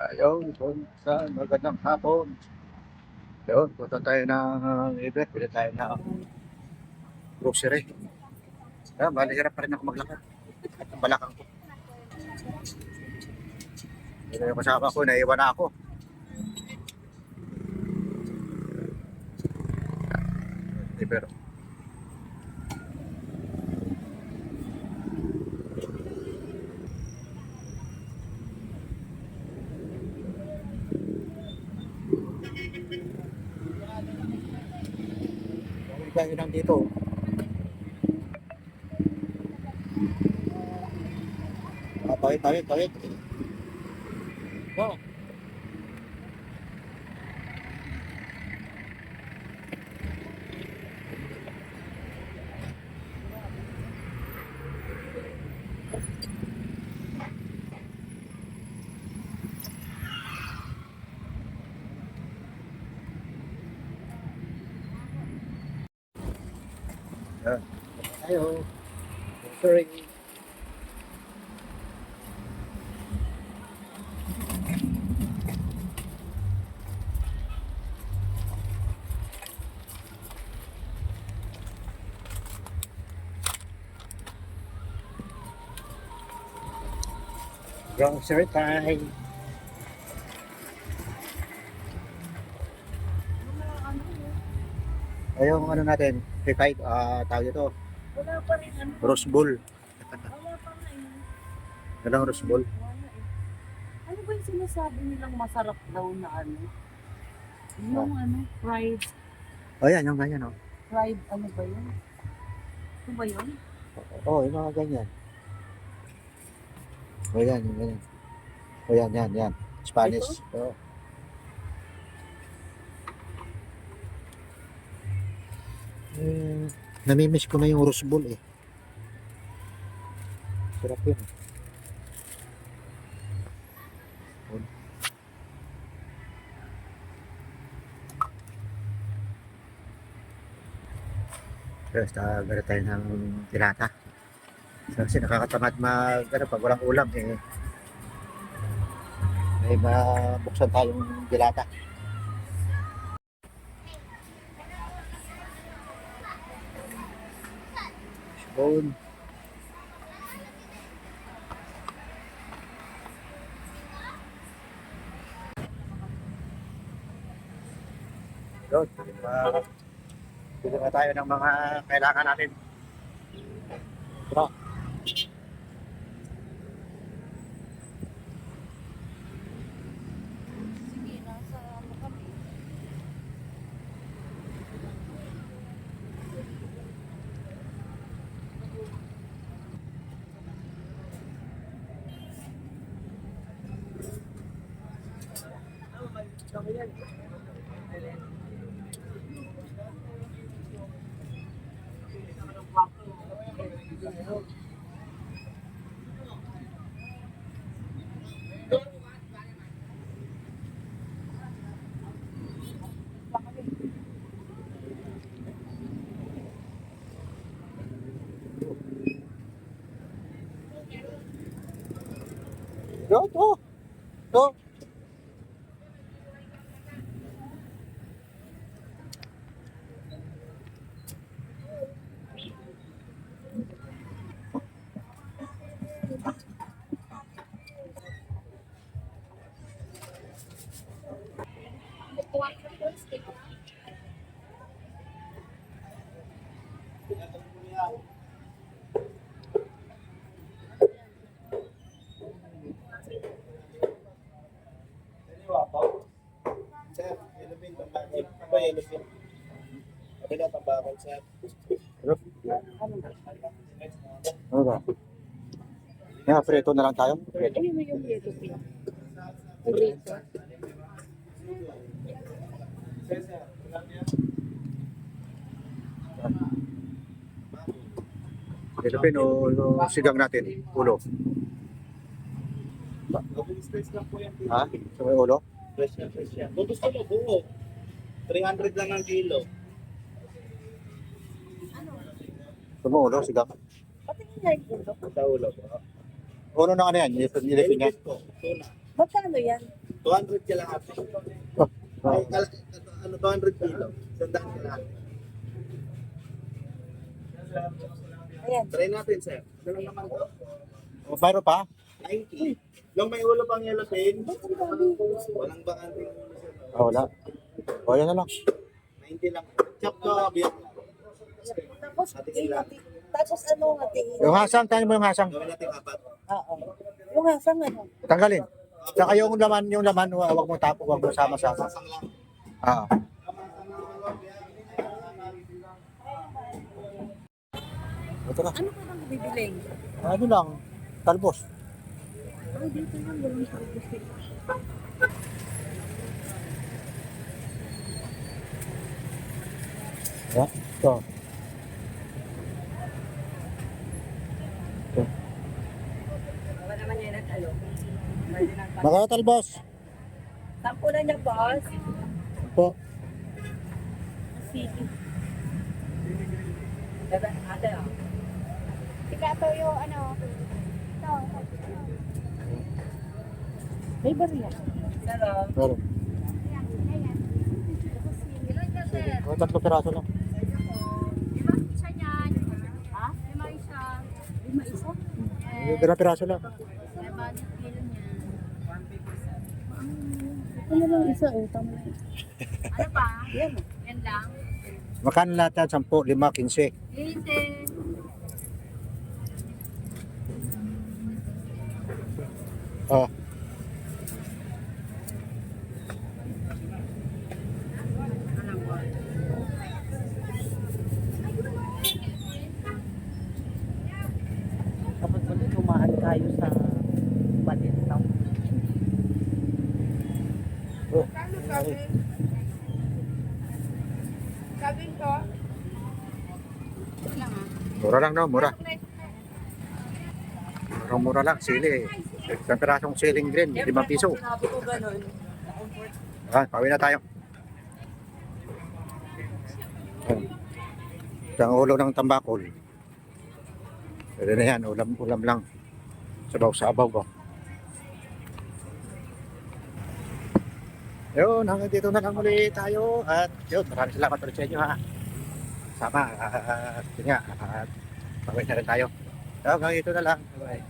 Ayun, sa magandang hapon. Ayun, punta tayo ng Ibet, pili tayo ng grocery. Bali, hirap pa rin ako maglakad. Ang balakang ko. Yung kasama ko, naiwan na ako. Pero, balik tayo lang dito. Tawid. Oh. Yan. Tayo. Grocery. Grocery time. Ayun, ano natin, P5, tawag ito, Wala pa rin ano. Rose Bowl. Wala pa nga eh. Ganang Rose Bowl. Wala eh. Ano ba yung sinasabi nilang masarap daw na ano? Yung ano, fried, Oh, yan, yung ganyan, oh. fried ano ba yun? Ano ba yun? Oo, yung mga ganyan. O yan, yung ganyan. O yan. Spanish. Oo. Namimiss ko na yung Rose Bowl eh. Sarap yun. Tapos gano'n tayo ng tilata. Kasi nakakatamad pag walang ulam eh. May mabuksan tayong dilata. Spoon. Yun. Bili na tayo ng mga kailangan natin. Ito. Sige, nasa ano kami. Ito. Sir, ilupin tambakol. Ako ilupin. Kabila tambakol, sir. Ano ba? Yan, prito na lang tayo. Prito. Ayun mo yung yellow pin. Burrito. Sir, sir. Ilan yan? Ilupin o sigang natin. Ulo. Gawin space lang po yan. Ha? Sa may ulo? Fresh yan, fresh yan. Kung gusto mo, buo. 300 lang ang kilo. Sa may ulo, sigang. Patingin nga yung ulo. Sa ulo po. Ulo na ano yan? Nilipin niya. Ilupin po. Tuna. Magkano yan? 200 kalahati. Oh, Ay, oh. ano, 200 kilo. 100 kalahati. Ayan. Try natin, sir. Ano lang naman to? Mayroon pa? 90. Yung may ulo pang yellowfin, Ba't ang dami? walang bakante yung ulo, sir. Wala. O, yan na lang. 90 lang. Chop to, biyak. Tapos, Ate sila. tapos ano natin? Yung hasang, tayo mo yung hasang. Gawin natin apat. Oo. Yung hasang ano? Tanggalin. Saka yung laman, huwag mo tapo, huwag mo sama-sama. Sasang lang. Ah. Ito na. Ano ka bang bibiling? Ano lang, talbos. Ay, dito lang. Walang talbos. Ya, ito. Ito. Wala naman yan at alo. Magkano talbos? Sampo na niya, boss. Po. Sige. Diba, ate, oh. Ikato yung ano, ito. May bariya. Sarap. Pero, Ayan, ayan. Ilan ka, sir? o, 3 piraso lang. 5 isa niyan. Ha? 5 isa. 5 isa? Yung piraso lang. 5 kilo niyan. Ito na lang isa, oh. Tama na. Ano pa? Yan, oh. Yan lang. Magkano lahat yan? 10, 5, 15. Listen. Oh. Kapag wala, dumaan tayo sa Balintang. Oh. Sabing ko. Mura lang, no? Mura. Mura lang. Sili. Isang pirasong siling green. 5 piso. Sinabi ko ganun. Ah, pauwi na tayo. Isang ulo ng tambakol. Pwede na yan. Ulam lang. Sabaw-sabaw ko. Yun, hanggang dito na lang muli tayo. At yun, maraming salamat ulit sa inyo ha. Sama. Yun nga. Pauwi na rin tayo. Hanggang dito na lang. Bye.